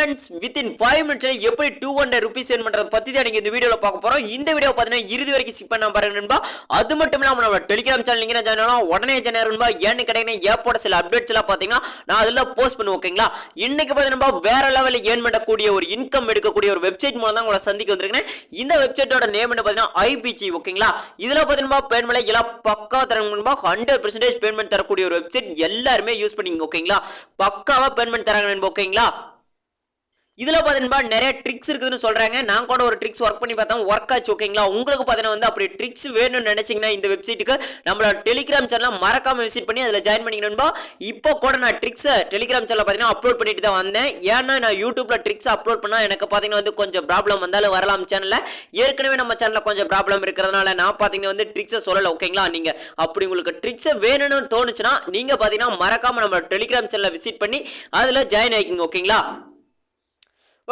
Friends within 5 மினிட்ஸ்ல எப்படி 200 rupees earn பண்றத பத்தி தான் நீங்க இந்த வீடியோல பார்க்க போறோம். இந்த வீடியோ பாத்தீங்கன்னா இறுதி வரைக்கும் ஸ்கிப் பண்ணாம பாருங்க நண்பா. அது மட்டும் இல்லாம நம்ம டெலிகிராம் சேனல் நீங்க ஜாயின் பண்ணலாம். உடனே ஜாயின் ஆயிருங்க. ஏன்னு கேட்டீங்கன்னா ஏப்போட சில அப்டேட்ஸ் எல்லாம் பாத்தீங்கன்னா நான் அதெல்லாம் போஸ்ட் பண்ணுவேன். ஓகேங்களா? இன்னைக்கு பாத்தீங்கன்னா வேற லெவல்ல earn பண்ணக்கூடிய ஒரு இன்கம் எடுக்கக்கூடிய ஒரு வெப்சைட் மூலம் தான் உங்களை சந்திக்க வந்திருக்கேன். இந்த வெப்சைட்டோட நேம் என்ன பாத்தீங்கன்னா IPG. ஓகேங்களா? இதுல பாத்தீங்கன்னா பேமெண்ட் எல்லாம் பக்கா தரங்க நண்பா. 100% பேமெண்ட் தரக்கூடிய ஒரு வெப்சைட் எல்லாரும் யூஸ் பண்ணீங்க. ஓகேங்களா? பக்காவா பேமெண்ட் தராங்க நண்பா. ஓகேங்களா? இதுல பாத்தீங்கன்னா நிறைய ட்ரிக்ஸ் இருக்குதுன்னு சொல்றாங்க. நான் கூட ஒரு ட்ரிக்ஸ் ஒர்க் பண்ணி பார்த்தா ஒர்க் ஆச்சு. ஓகேங்களா? உங்களுக்கு பாத்தீங்கன்னா வந்து அப்படி ட்ரிக்ஸ் வேணும்னு நினைச்சீங்கன்னா இந்த வெப்சைட்டுக்கு நம்மளோட டெலிகிராம் சேனல் மறக்காம விசிட் பண்ணி அதுல ஜாயின் பண்ணிக்கணும்பா. இப்போ கூட நான் ட்ரிக்ஸ் டெலிகிராம் சேனல்ல பாத்தீங்கன்னா அப்லோட் பண்ணிட்டு தான் வந்தேன். ஏன்னா நான் யூடியூப்ல ட்ரிக்ஸ் அப்லோட் பண்ணா எனக்கு பாத்தீங்கன்னா வந்து கொஞ்சம் ப்ராப்ளம் வந்தாலும் வரலாம் சேனல்ல. ஏற்கனவே நம்ம சேனல்ல கொஞ்சம் ப்ராப்ளம் இருக்கிறதுனால நான் பாத்தீங்கன்னா வந்து ட்ரிக்ஸை சொல்லல. ஓகேங்களா? நீங்க அப்படி உங்களுக்கு ட்ரிக்ஸ் வேணும்னு தோணுச்சுன்னா நீங்க பாத்தீங்கன்னா மறக்காம நம்ம டெலிகிராம் சேனல்ல விசிட் பண்ணி அதுல ஜாயின் ஆயிக்கீங்க. ஓகேங்களா?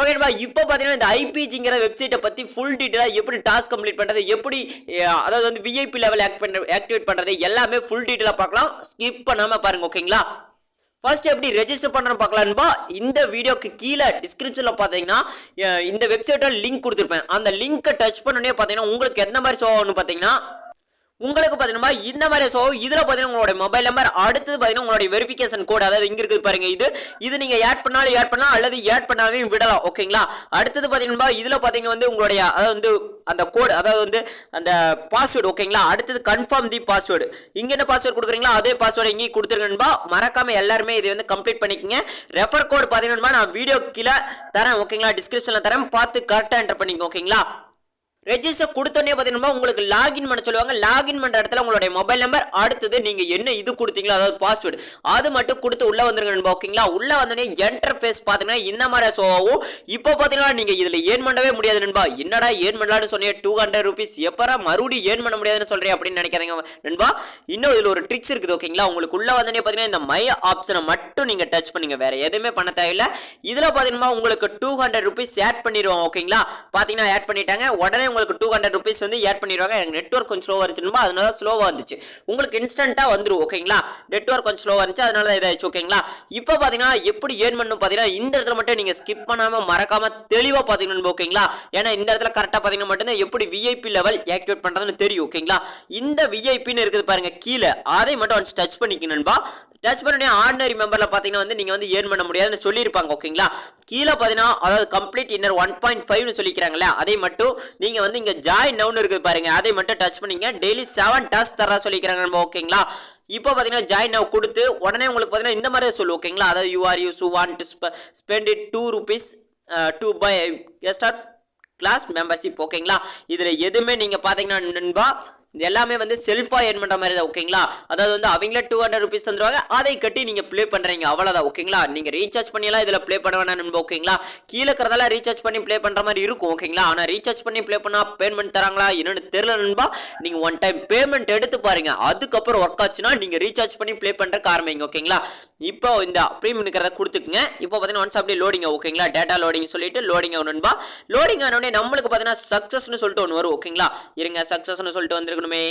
ஓகேப்பா, இப்போ பார்த்தீங்கன்னா இந்த ஐபிஜிங்கிற வெப்சைட்டை பற்றி ஃபுல் டீட்டெயிலாக எப்படி டாஸ்க் கம்ப்ளீட் பண்ணுறது, எப்படி அதாவது வந்து விஐபி லெவல் ஆக்டிவேட் பண்ணுறது எல்லாமே ஃபுல் டீட்டெயிலாக பார்க்கலாம். ஸ்கிப் பண்ணாமல் பாருங்கள். ஓகேங்களா? ஃபர்ஸ்ட் எப்படி ரெஜிஸ்டர் பண்ணுறோம் பார்க்கலான்பா. இந்த வீடியோக்கு கீழே டிஸ்கிரிப்ஷனில் பார்த்தீங்கன்னா இந்த வெப்சைட்டோட லிங்க் கொடுத்துருப்பேன். அந்த லிங்க்கை டச் பண்ணோன்னே பார்த்தீங்கன்னா உங்களுக்கு எந்த மாதிரி ஷோ ஆகும்னு பார்த்தீங்கன்னா உங்களுக்கு பாத்தீங்கன்னா இந்த மாதிரி சோ இதுல பாத்தீங்கன்னா உங்களுடைய மொபைல் நம்பர், அடுத்து பாத்தீங்கன்னா உங்களுடைய வெரிஃபிகேஷன் கோட், அதாவது இங்க இருக்குது பாருங்க, இது நீங்க ஆட் பண்ணாலும் ஆட் பண்ணலாம் அல்லது ஆட் பண்ணாவே விடலாம். ஓகேங்களா? அடுத்தது பாத்தீங்கன்னா இதுல பாத்தீங்கன்னா வந்து உங்களுடைய அதாவது வந்து அந்த கோட், அதாவது வந்து அந்த பாஸ்வேர்டு. ஓகேங்களா? அடுத்தது கன்ஃபார்ம் தி பாஸ்வேர்டு. இங்க என்ன பாஸ்வேர்டு கொடுக்குறீங்களா அதே பாஸ்வேர்டு இங்கே கொடுத்துருங்கன்பா. மறக்காம எல்லாருமே இது வந்து கம்ப்ளீட் பண்ணிக்கங்க. ரெஃபர் கோட் பாத்தீங்கன்னா நான் வீடியோ கீழே தரேன். ஓகேங்களா? டிஸ்கிரிப்ஷன்ல தரேன், பார்த்து கரெக்டா என்டர் பண்ணிக்கங்க. ஓகேங்களா? ரெஜிஸ்டர் கொடுத்தோன்னே பார்த்தீங்கன்னா உங்களுக்கு லாகின் பண்ண சொல்லுவாங்க. லாகின் பண்ணுற இடத்துல உங்களுடைய மொபைல் நம்பர், அடுத்தது நீங்கள் என்ன இது கொடுத்தீங்களோ அதாவது பாஸ்வேர்டு அது மட்டும் கொடுத்து உள்ளே வந்துருங்க நண்பா. ஓகேங்களா? உள்ளே வந்தோடனே என்டர்ஃபேஸ் பார்த்தீங்கன்னா இந்த மாதிரி ஷோ ஆகும். இப்போ பார்த்தீங்கன்னா நீங்கள் இதில் ஏர்ன் பண்ணவே முடியாது நண்பா. என்னடா ஏர்ன் பண்ணலான்னு சொன்னீங்க 200 ரூபீஸ் எப்பரா மறுபடியும் ஏர்ன் பண்ண முடியாதுன்னு சொல்கிறேன் அப்படின்னு நினைக்காதீங்க நண்பா. இன்னும் இதில் ஒரு ட்ரிக்ஸ் இருக்குது. ஓகேங்களா? உங்களுக்கு உள்ளே வந்தோடனே பார்த்தீங்கன்னா இந்த மை ஆப்ஷனை மட்டும் நீங்கள் டச் பண்ணுங்க, வேற எதுவுமே பண்ண தேவையில்லை. இதில் பார்த்தீங்கன்னா உங்களுக்கு 200 ரூபீஸ் ஆட் பண்ணிடுவோம். ஓகேங்களா? பார்த்தீங்கன்னா ஆட் பண்ணிட்டாங்க. உடனே உங்களுக்கு 200 ரூபீஸ் வந்து ஆட் பண்ணிடுவாங்க. எனக்கு நெட்வொர்க் கொஞ்சம் ஸ்லோவா இருந்துச்சுன்னா அதனால ஸ்லோவா வந்துச்சு. உங்களுக்கு இன்ஸ்டன்ட்டா வந்துரும். ஓகேங்களா? நெட்வொர்க் கொஞ்சம் ஸ்லோவா இருந்துச்சு அதனால தான் இதாயிடுச்சு. ஓகேங்களா? இப்போ பாத்தீங்கன்னா எப்படி ஏர்ன் பண்ணணும் பாத்தீங்கன்னா இந்த இடத்துல மட்டும் நீங்க ஸ்கிப் பண்ணாம மறக்காம தெளிவா பாத்தீங்கன்னா. ஓகேங்களா? ஏன்னா இந்த இடத்துல கரெக்டா பாத்தீங்கன்னா மட்டும் எப்படி விஐபி லெவல் ஆக்டிவேட் பண்றதுன்னு தெரியும். ஓகேங்களா? இந்த விஐபின்னு இருக்குது பாருங்க கீழே, அதை மட்டும் ஒன்ஸ் டச் பண்ணிக்கணும்பா. டச் பண்ணி ஆர்டினரி மெம்பர்ல பாத்தீங்கன்னா வந்து நீங்க வந்து ஏர்ன் பண்ண முடியாதுன்னு சொல்லியிருப்பாங்க. ஓகேங்களா? கீழே பாத்தீங்கன்னா அதாவது கம்ப்ளீட் இன்னர் 1.5 சொல்லிக்கிறாங்களே அதை மட்டும் நீங்க வந்து இங்க ஜாயின் நவுன் இருக்குது பாருங்க, அதை மட்டும் டச் பண்ணீங்க. டெய்லி 7 டாஸ்க் தரா சொல்லிக்கிறாங்க. ஓகேங்களா? இப்போ பாத்தீங்கன்னா ஜாயின் நவ் கொடுத்து உடனே உங்களுக்கு பாத்தீங்கன்னா இந்த மாதிரி சொல்லு. ஓகேங்களா? அதாவது you want to spend it 2 rupees to buy start class membership. ஓகேங்களா? இதுல எதுவுமே நீங்க பாத்தீங்கன்னா நண்பா இது எல்லாமே வந்து செல்ஃபா ஏர்ன் பண்ற மாதிரி தான். ஓகேங்களா? அதாவது வந்து அவங்களே 200 ரூபீஸ் தந்துருவாங்க, அதை கட்டி நீங்க ப்ளே பண்றீங்க, அவ்வளவுதான். ஓகேங்களா? நீங்க ரீசார்ஜ் பண்ணியெல்லாம் இதுல ப்ளே பண்ண வேணாம் நண்பா. ஓகேங்களா? கீழே இருக்கிறதெல்லாம் ரீசார்ஜ் பண்ணி ப்ளே பண்ற மாதிரி இருக்கும். ஓகேங்களா? ஆனா ரீசார்ஜ் பண்ணி ப்ளே பண்ணா பேமெண்ட் தராங்களா என்னன்னு தெரியல நண்பா. நீங்க ஒன் டைம் பேமெண்ட் எடுத்து பாருங்க, அதுக்கப்புறம் ஒர்க் ஆச்சுன்னா நீங்க ரீசார்ஜ் பண்ணி ப்ளே பண்றதுக்கு ஆரம்பிங்க. ஓகேங்களா? இப்போ இந்த ப்ரீமியம் இருக்கிறத கொடுத்துக்குங்க. இப்போ பாத்தீங்கன்னா ஒன்ஸ் அப்படியே லோடிங். ஓகேங்களா? டேட்டா லோடிங் சொல்லிட்டு லோடிங் ஆகும் நண்பா. லோடிங் ஆனோடனே நம்மளுக்கு பாத்தீங்கன்னா சக்சஸ்னு சொல்லிட்டு ஒன்று வரும். ஓகேங்களா? இருங்க, சக்சஸ்னு சொல்லிட்டு வந்திருக்கணுமே,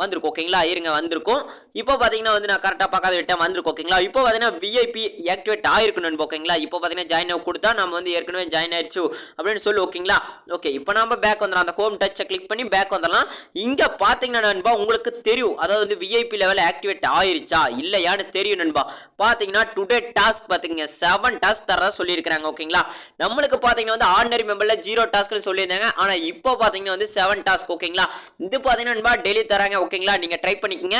வந்திருக்கும். ஓகேங்களா? இருங்க, வந்திருக்கும். இப்போ பாத்தீங்கன்னா வந்து நான் கரெக்டா பார்க்காத விட்டேன், வந்திருக்கும். ஓகேங்களா? இப்போ பாத்தீங்கன்னா விஐபி ஆக்டிவேட் ஆயிருக்கும் நண்பா. ஓகேங்களா? இப்போ பாத்தீங்கன்னா ஜாயின் ஆக கொடுத்தா நம்ம வந்து ஏற்கனவே ஜாயின் ஆயிடுச்சு அப்படின்னு சொல்லு. ஓகேங்களா? ஓகே, இப்போ நம்ம பேக் வந்துடலாம். அந்த ஹோம் டச்சை கிளிக் பண்ணி பேக் வந்துடலாம். இங்க பாத்தீங்கன்னா நண்பா உங்களுக்கு தெரியும், அதாவது வந்து விஐபி லெவல் ஆக்டிவேட் ஆயிருச்சா இல்லையான்னு தெரியும் நண்பா. பாத்தீங்கன்னா டுடே டாஸ்க் பாத்தீங்கன்னா 7 டாஸ்க் தரதா சொல்லியிருக்காங்க. ஓகேங்களா? நம்மளுக்கு பாத்தீங்கன்னா வந்து ஆர்டினரி மெம்பர்ல 0 டாஸ்க்னு சொல்லியிருந்தாங்க. ஆனா இப்போ பாத்தீங்கன்னா வந்து 7 டாஸ்க். ஓகேங்களா? இது பாத்தீங்கன்னா நண்பா டெய்லி தராங்க. ஓகேங்களா? நீங்க ட்ரை பண்ணிக்கங்க.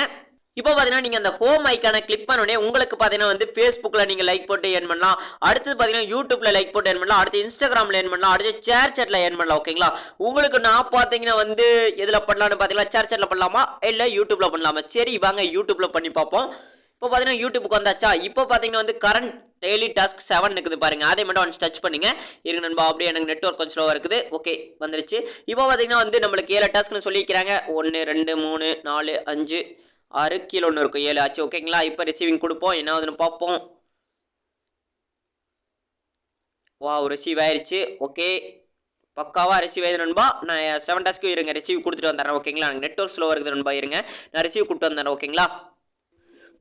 இப்போ பாத்தீங்கன்னா நீங்க அந்த ஹோம் ஐகானை கிளிக் பண்ணோடனே உங்களுக்கு பாத்தீங்கன்னா வந்து Facebookல நீங்க லைக் போட்டு ஏர்ன் பண்ணலாம். அடுத்து பாத்தீங்கன்னா யூடியூப்ல லைக் போட்டு ஏர்ன் பண்ணலாம். அடுத்து இன்ஸ்டாகிராம்ல ஏர்ன் பண்ணலாம். அடுத்து ஷேர் சாட்ல ஏர்ன் பண்ணலாம். ஓகேங்களா? உங்களுக்கு நான் பாத்தீங்கன்னா வந்து எதுல பண்ணலாம்னு பாத்தீங்கன்னா ஷேர் சாட்ல பண்ணலாமா இல்ல யூடியூப்ல பண்ணலாமா? சரி வாங்க யூடியூப்ல பண்ணி பார்ப்போம். இப்போ பாத்தீங்கன்னா யூடியூப்க்கு வந்தாச்சா. இப்போ பாத்தீங்கன்னா வந்து கரண்ட் டெய்லி டாஸ்க் 7 இருக்குது பாருங்க, அதை மட்டும் ஒன்ஸ் டச் பண்ணுங்க. இருங்க நண்பா, அப்படியே எனக்கு நெட்வொர்க் கொஞ்சம் ஸ்லோவா இருக்குது. ஓகே, வந்துருச்சு. இப்போ பாத்தீங்கன்னா வந்து நம்மளுக்கு 7 டாஸ்க்னு சொல்லிக்கிறாங்க. 1 2 3 4 5 6 கீழே ஒன்று இருக்கும், 7 ஆச்சு. ஓகேங்களா? இப்போ ரிசீவிங் கொடுப்போம், என்ன ஆகுதுன்னு பார்ப்போம். வா, ரிசீவ் ஆயிடுச்சு. ஓகே, பக்காவா ரிசீவ் ஆயிடுது நண்பா. நான் 7 டாஸ்க்கு இருங்க ரிசீவ் கொடுத்துட்டு வந்துடுறேன். ஓகேங்களா? எனக்கு நெட்வொர்க் ஸ்லோவாக இருக்குது நண்பா. இருங்க, நான் ரிசீவ் கொடுத்து வந்துடுறேன். ஓகேங்களா?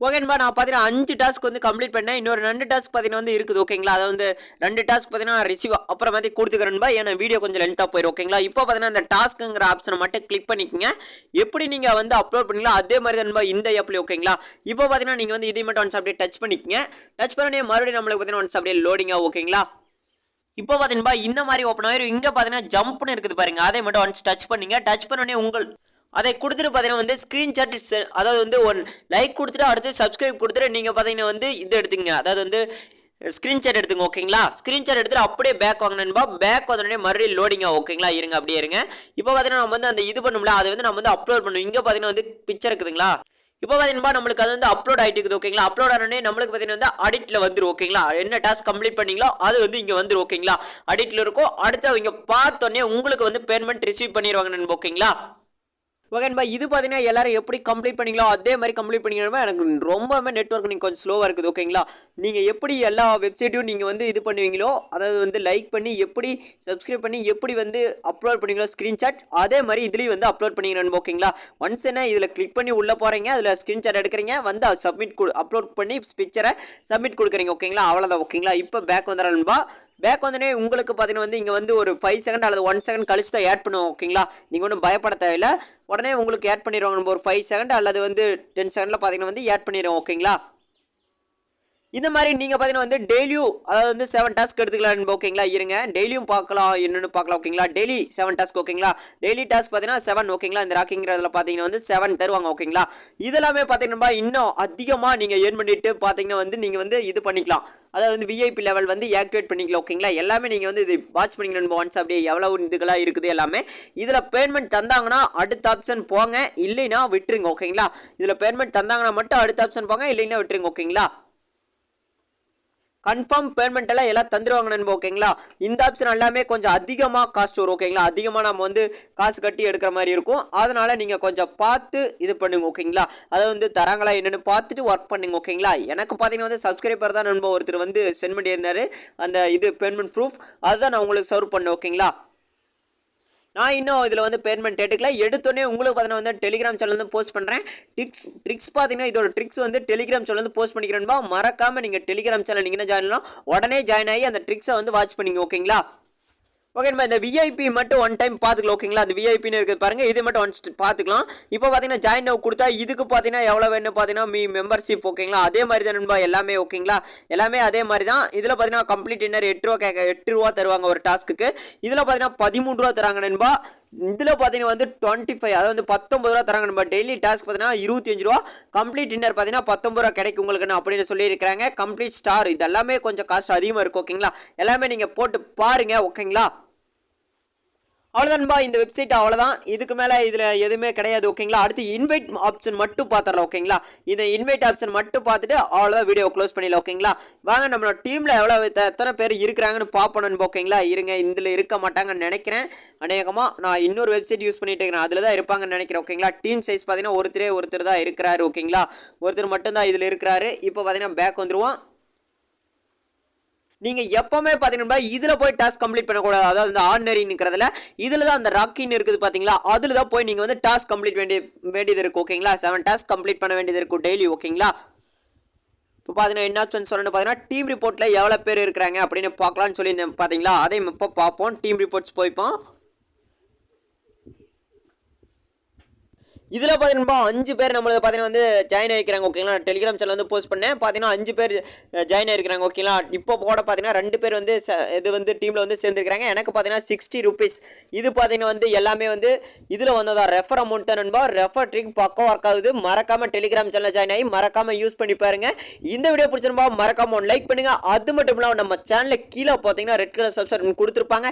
ஓகேன்பா நான் பார்த்தீங்கன்னா 5 டாஸ்க் வந்து கம்ப்ளீட் பண்ணேன். இன்னொரு 2 டாஸ்க் பார்த்தீங்கன்னா வந்து இருக்குது ஓகேங்களா. அதை வந்து 2 டாஸ்க் பார்த்தீங்கன்னா ரிசீவ் அப்புறமாத்தி கொடுத்துக்கிறேன்பா. ஏன்னா வீடியோ கொஞ்சம் லென்த்தாக போயிடும் ஓகேங்களா. இப்போ பார்த்தீங்கன்னா அந்த டாஸ்க்குங்கிற ஆப்ஷனை மட்டும் கிளிக் பண்ணிக்கங்க. எப்படி நீங்கள் வந்து அப்லோட் பண்ணீங்களோ அதே மாதிரி தான்பா இந்த ஆப்ல ஓகேங்களா. இப்போ பார்த்தீங்கன்னா நீங்கள் வந்து இதை மட்டும் ஒன்ஸ் அப்படியே டச் பண்ணிக்கங்க. டச் பண்ணி மறுபடியும் நம்மளுக்கு பார்த்தீங்கன்னா ஒன்ஸ் அப்படியே லோடிங்கா ஓகேங்களா. இப்போ பார்த்தீங்கன்னா இந்த மாதிரி ஓப்பன் ஆயிரும். இங்கே பார்த்தீங்கன்னா ஜம்ப்னு இருக்குது பாருங்க. அதை மட்டும் ஒன்ஸ் டச் பண்ணீங்க. டச் பண்ணோடனே அதை கொடுத்துட்டு பார்த்தீங்கன்னா வந்து ஸ்க்ரீன்ஷாட் அதாவது வந்து 1 லைக் கொடுத்துட்டு அடுத்து சப்ஸ்கிரைப் கொடுத்துட்டு நீங்கள் பார்த்தீங்கன்னா வந்து இது எடுத்துங்க. அதாவது வந்து ஸ்க்ரீன்ஷாட் எடுத்துங்க ஓகேங்களா. ஸ்க்ரீன்ஷாட் எடுத்துட்டு அப்படியே பேக் வாங்கினேன்பா. பேக் வந்தோடனே மறுபடியும் லோடிங்கா ஓகேங்களா. இருங்க அப்படியே இருங்க. இப்போ பார்த்தீங்கன்னா நம்ம வந்து அந்த இது பண்ணும்ல அதை வந்து நம்ம வந்து அப்லோட் பண்ணுவோம். இங்கே பார்த்தீங்கன்னா வந்து பிக்சர் இருக்குதுங்களா. இப்போ பார்த்தீங்கன்னா நம்மளுக்கு அது வந்து அப்லோட் ஆகிட்டு இருக்குது ஓகேங்களா. அப்லோட் ஆனோடனே நம்மளுக்கு பார்த்தீங்கன்னா வந்து அடிட்டில் வந்துடும் ஓகேங்களா. என்ன டாஸ்க் கம்ப்ளீட் பண்ணீங்களோ அது வந்து இங்கே வந்துடும் ஓகேங்களா. அடிட்டில் இருக்கும். அடுத்து அவங்க பார்த்தோன்னே உங்களுக்கு வந்து பேமெண்ட் ரிசீவ் பண்ணிடுவாங்க நண்பா ஓகேங்களா. ஓகேன்பா இது பார்த்தீங்கன்னா எல்லாரும் எப்படி கம்ப்ளீட் பண்ணீங்களோ அதே மாதிரி கம்ப்ளீட் பண்ணிக்கணுமா. எனக்கு ரொம்பவே நெட்வொர்க் நீங்கள் கொஞ்சம் ஸ்லோவாக இருக்குது ஓகேங்களா. நீங்கள் எப்படி எல்லா வெப்சைட்டையும் நீங்கள் வந்து இது பண்ணுவீங்களோ அதாவது வந்து லைக் பண்ணி எப்படி சப்ஸ்கிரைப் பண்ணி எப்படி வந்து அப்லோட் பண்ணீங்களோ ஸ்க்ரீன்ஷாட் அதே மாதிரி இதுலேயும் வந்து அப்லோட் பண்ணிக்கணும் ஓகேங்களா. ஒன்ஸ் என்ன இதில் கிளிக் பண்ணி உள்ளே போகிறீங்க, அதில் ஸ்க்ரீன்ஷாட் எடுக்கிறீங்க, வந்து சப்மிட் அப்லோட் பண்ணி பிக்சரை சப்மிட் கொடுக்குறீங்க ஓகேங்களா. அவ்வளோதான் ஓகேங்களா. இப்போ பேக் வந்துடுறேன்பா. பேக் வந்தோடனே உங்களுக்கு பார்த்தீங்கன்னா வந்து இங்கே வந்து ஒரு 5 செகண்ட் அல்லது 1 செகண்ட் கழிச்சு தான் ஆட் பண்ணுவோம் ஓகேங்களா. நீங்கள் ஒன்றும் பயப்பட தேவையில்லை. உடனே உங்களுக்கு ஆட் பண்ணிடுவாங்க. நம்ம ஒரு 5 செகண்ட் அல்லது வந்து 10 செகண்டில் பார்த்தீங்கன்னா வந்து ஆட் பண்ணிடுவோம் ஓகேங்களா. இந்த மாதிரி நீங்கள் பார்த்தீங்கன்னா வந்து டெய்லியும் அதாவது வந்து 7 டாஸ்க் எடுத்துக்கலாம் ஓகேங்களா. இருங்க டெய்லியும் பார்க்கலாம் என்னென்னு பார்க்கலாம் ஓகேங்களா. டெய்லி 7 டாஸ்க் ஓகேங்களா. டெய்லி டாஸ்க் பார்த்தீங்கன்னா 7 ஓகேங்களா. இந்த ராக்கிங்கிறதுல பார்த்தீங்கன்னா வந்து 7 தருவாங்க ஓகேங்களா. இதெல்லாமே பார்த்தீங்கன்னா இன்னும் அதிகமாக நீங்கள் ஏர்ன் பண்ணிட்டு பார்த்தீங்கன்னா வந்து நீங்கள் வந்து இது பண்ணிக்கலாம். அதாவது வந்து விஐபி லெவல் வந்து ஆக்டிவேட் பண்ணிக்கலாம் ஓகேங்களா. எல்லாமே நீங்கள் வந்து இது வாட்ச் பண்ணிக்கணும் ஒன்ஸ் அப்படியே எவ்வளோ இதுகளாக இருக்குது எல்லாமே. இதில் பேமெண்ட் தந்தாங்கன்னா அடுத்த ஆப்ஷன் போங்க, இல்லைன்னா விட்டுருங்க ஓகேங்களா. இதில் பேமெண்ட் தந்தாங்கன்னா மட்டும் அடுத்த ஆப்ஷன் போங்க, இல்லைன்னா விட்டுருங்க ஓகேங்களா. கன்ஃபார்ம் பேமெண்ட் எல்லாம் தந்துடுவாங்க நண்பா ஓகேங்களா. இந்த ஆப்ஷன் எல்லாமே கொஞ்சம் அதிகமாக காஸ்ட் வரும் ஓகேங்களா. அதிகமாக நம்ம வந்து காசு கட்டி எடுக்கிற மாதிரி இருக்கும். அதனால் நீங்கள் கொஞ்சம் பார்த்து இது பண்ணுங்க ஓகேங்களா. அதை வந்து தராங்களா என்னென்னு பார்த்துட்டு ஒர்க் பண்ணுங்க ஓகேங்களா. எனக்கு பார்த்தீங்கன்னா வந்து சப்ஸ்கிரைபர் தான் நண்பா ஒருத்தர் வந்து சென்ட் பண்ணியிருந்தார் அந்த இது பேமெண்ட் ப்ரூஃப். அதுதான் நான் உங்களுக்கு சர்வ் பண்ணேன் ஓகேங்களா. நான் இன்னும் இதில் வந்து பேமெண்ட் எடுக்கல. எடுத்தோடனே உங்களுக்கு பார்த்தீங்கன்னா வந்து டெலிகிராம் சேனல் வந்து போஸ்ட் பண்ணுறேன். ட்ரிக்ஸ் பார்த்தீங்கன்னா இதோட ட்ரிக்ஸ் வந்து டெலிகிராம் சேனல் வந்து போஸ்ட் பண்ணிக்கிறேன்பா. மறக்காமல் நீங்கள் டெலிகிராம் சேனல் நீங்கள் ஜாயின் பண்ணலாம். உடனே ஜாயின் ஆகி அந்த ட்ரிக்ஸை வந்து வாட்ச் பண்ணிங்க ஓகேங்களா. ஓகேன்பா இந்த விஐபி மட்டும் 1 டைம் பார்த்துக்கலாம் ஓகேங்களா. அது விஐபின்னு இருக்குது பாருங்கள். இது மட்டும் ஒன்ஸ் பார்த்துக்கலாம். இப்போ பார்த்தீங்கன்னா ஜாயின் கொடுத்தா இதுக்கு பார்த்தீங்கன்னா எவ்வளோ வேணும் பார்த்தீங்கன்னா மெம்பர்ஷிப் ஓகேங்களா. அதே மாதிரி தான் நண்பா எல்லாமே ஓகேங்களா. எல்லாமே அதே மாதிரி தான். இதில் பார்த்தீங்கன்னா கம்ப்ளீட் டின்னர் 8 ரூபா தருவாங்க ஒரு டாஸ்க்கு. இதில் பார்த்தீங்கன்னா 13 ரூபா தராங்க நண்பா. இதில் பார்த்தீங்கன்னா வந்து 25 அதாவது வந்து 19 ரூபா தராங்க நண்பா. டெய்லி டாஸ்க் பார்த்தீங்கன்னா 25 ரூபா. கம்ப்ளீட் டின்னர் பார்த்தீங்கன்னா 19 ரூபா கிடைக்கும் உங்களுக்கு அப்படின்னு சொல்லியிருக்கிறாங்க. கம்ப்ளீட் ஸ்டார் இது எல்லாமே கொஞ்சம் காஸ்ட் அதிகமாக இருக்கும் ஓகேங்களா. எல்லாமே நீங்கள் போட்டு பாருங்க ஓகேங்களா. அவ்வளோதான்பா இந்த வெப்சைட் அவ்வளோதான். இதுக்கு மேலே இதில் எதுவுமே கிடையாது ஓகேங்களா. அடுத்து இன்வைட் ஆப்ஷன் மட்டும் பார்த்துடலாம் ஓகேங்களா. இந்த இன்வைட் ஆப்ஷன் மட்டும் பார்த்துட்டு அவ்வளோதான் வீடியோ க்ளோஸ் பண்ணிடலாம் ஓகேங்களா. வாங்க நம்மளோட டீமில் எத்தனை பேர் இருக்கிறாங்கன்னு பார்ப்போம் ஓகேங்களா. இருங்க இதில் இருக்க மாட்டாங்கன்னு நினைக்கிறேன். அநேகமாக நான் இன்னொரு வெப்சைட் யூஸ் பண்ணிட்டு இருக்கிறேன், அதில் தான் இருப்பாங்கன்னு நினைக்கிறேன் ஓகேங்களா. டீம் சைஸ் பார்த்தீங்கன்னா ஒருத்தர் தான் இருக்கிறாரு ஓகேங்களா. ஒருத்தர் மட்டும்தான் இதில் இருக்கிறாரு. இப்போ பார்த்தீங்கன்னா பேக் வந்துடுவோம். நீங்கள் எப்போவுமே பார்த்தீங்கன்னா இதில் போய் டாஸ்க் கம்ப்ளீட் பண்ணக்கூடாது. அதாவது இந்த ஆர்டினரிங்கிறதுல இதில் தான் அந்த ராக்கின்னு இருக்குது பார்த்தீங்களா. அதில் தான் போய் நீங்கள் வந்து டாஸ்க் கம்ப்ளீட் வேண்டியது இருக்குது ஓகேங்களா. 7 டாஸ்க் கம்ப்ளீட் பண்ண வேண்டியது இருக்கும் டெய்லி ஓகேங்களா. இப்போ பார்த்தீங்கன்னா என்ன ஆப்ஷன் சொல்லணும்னு பார்த்தீங்கன்னா டீம் ரிப்போர்ட்டில் எவ்வளோ பேர் இருக்கிறாங்க அப்படின்னு பார்க்கலான்னு சொல்லி பார்த்தீங்களா. அதையும் இப்போ பார்ப்போம். டீம் ரிப்போர்ட்ஸ் போய்ப்போம். இதில் பார்த்தீங்கன்னா 5 பேர் நம்மளுக்கு பார்த்தீங்கன்னா வந்து ஜாயின் ஆகிக்கிறாங்க ஓகேங்களா. டெலிகிராம் சேனல் வந்து போஸ்ட் பண்ணேன். பார்த்தீங்கன்னா 5 பேர் ஜாயின் ஆகிருக்கிறாங்க ஓகேங்களா. இப்போ கூட பார்த்தீங்கன்னா 2 பேர் வந்து இது வந்து டீமில் வந்து சேர்ந்துருக்காங்க. எனக்கு பார்த்தீங்கன்னா 60 ருபீஸ். இது பார்த்தீங்கன்னா வந்து எல்லாமே வந்து இதில் வந்ததா ரெஃபர் அமௌண்ட் தான் நண்பா. ரெஃபர் ட்ரிக் பக்கம் ஒர்க் ஆகுது. மறக்காமல் டெலிகிராம் சேனல் ஜாயின் ஆகி மறக்காமல் யூஸ் பண்ணி பாருங்க. இந்த வீடியோ பிடிச்சிருப்பா மறக்காம லைக் பண்ணுங்க. அது மட்டும் இல்லாமல் நம்ம சேனலில் கீழே பார்த்தீங்கன்னா ரெட் கலர் சப்ஸ்கிரைப் கொடுத்துருப்பாங்க.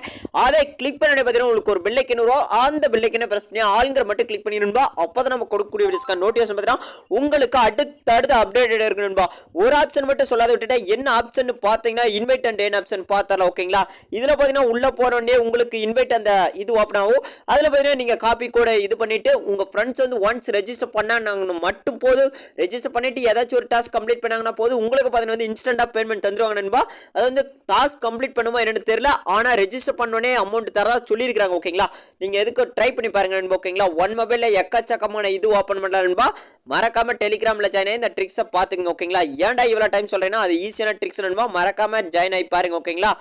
அதை கிளிக் பண்ணி பார்த்தீங்கன்னா உங்களுக்கு ஒரு பெல் ஐக்கன் வரும். அந்த பெல் ஐக்கனை பிரஸ் பண்ணி ஆளுங்கிற மட்டும் கிளிக் பண்ணிடும்பா. அப்போதான் நம்ம கொடுக்கக்கூடிய வீடியோஸ்க்கு நோட்டிஃபிகேஷன் பார்த்தீங்கன்னா உங்களுக்கு அடுத்த அப்டேட் இருக்கணும்பா. ஒரு ஆப்ஷன் மட்டும் சொல்லாத விட்டுட்டு என்ன ஆப்ஷன் பார்த்தீங்கன்னா இன்வைட் அண்ட் ஏன் ஆப்ஷன் பார்த்தரலாம் ஓகேங்களா. இதில் பார்த்தீங்கன்னா உள்ள போனோடனே உங்களுக்கு இன்வைட் அந்த இது ஓப்பன் ஆகும். அதில் பார்த்தீங்கன்னா நீங்கள் காப்பி கூட இது பண்ணிட்டு உங்கள் ஃப்ரெண்ட்ஸ் வந்து ஒன்ஸ் ரெஜிஸ்டர் பண்ணாங்க மட்டும் போதும். ரெஜிஸ்டர் பண்ணிட்டு ஏதாச்சும் ஒரு டாஸ்க் கம்ப்ளீட் பண்ணாங்கன்னா போதும் உங்களுக்கு பார்த்தீங்கன்னா வந்து இன்ஸ்டன்டாக பேமெண்ட் தந்துருவாங்க நண்பா. அது வந்து டாஸ்க் கம்ப்ளீட் பண்ணுமா என்னன்னு தெரியல, ஆனால் ரெஜிஸ்டர் பண்ணோடனே அமௌண்ட் தரதா சொல்லியிருக்காங்க ஓகேங்களா. நீங்கள் எதுக்கு ட்ரை பண்ணி பாருங்க நண்பா ஓகேங்களா. ஒன் மொபைலில் எக்கச்சக்க எக்கச்சக்கமான இது ஓப்பன் பண்ணலாம் நண்பா. மறக்காம டெலிகிராம்ல ஜாயின் ஆகி இந்த ட்ரிக்ஸை பார்த்துங்க ஓகேங்களா. ஏன்டா இவ்வளோ டைம் சொல்றேன்னா அது ஈஸியான ட்ரிக்ஸ் நண்பா. மறக்காம ஜாயின் ஆகி பாருங்க ஓகேங்களா.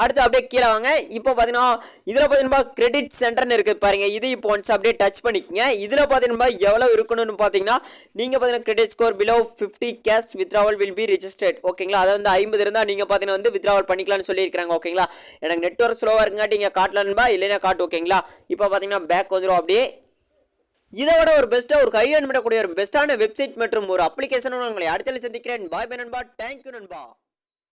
அடுத்து அப்படியே கீழே வாங்க. இப்போ பார்த்தீங்கன்னா இதில் பார்த்தீங்கன்னா கிரெடிட் சென்டர்னு இருக்குது பாருங்க. இது இப்போ ஒன்ஸ் அப்படியே டச் பண்ணிக்கங்க. இதில் பார்த்தீங்கன்னா எவ்வளோ இருக்கணும்னு பார்த்தீங்கன்னா நீங்கள் பார்த்தீங்கன்னா credit score below 50 cash withdrawal will be registered ஓகேங்களா. அதை வந்து 50 இருந்தால் நீங்கள் பார்த்தீங்கன்னா வந்து வித்ராவல் பண்ணிக்கலாம்னு சொல்லியிருக்காங்க ஓகேங்களா. எனக்கு நெட்வொர்க் ஸ்லோவாக இருக்குங்காட்டி நீங்கள் காட்டலன்பா, இல்லைன்னா காட்டு ஓகேங்களா. இப்போ பார்த்தீங்கன்னா பேக் வந்துடும் அப்படியே. இதை விட ஒரு பெஸ்ட்டாக ஒரு கையெழுமிடக்கூடிய ஒரு பெஸ்ட்டான வெப்சைட் மற்றும் ஒரு அப்ளிகேஷன் உங்களை அடுத்த சந்திக்கிறேன். பாய் பை நண்பா. தேங்க்யூ நண்பா.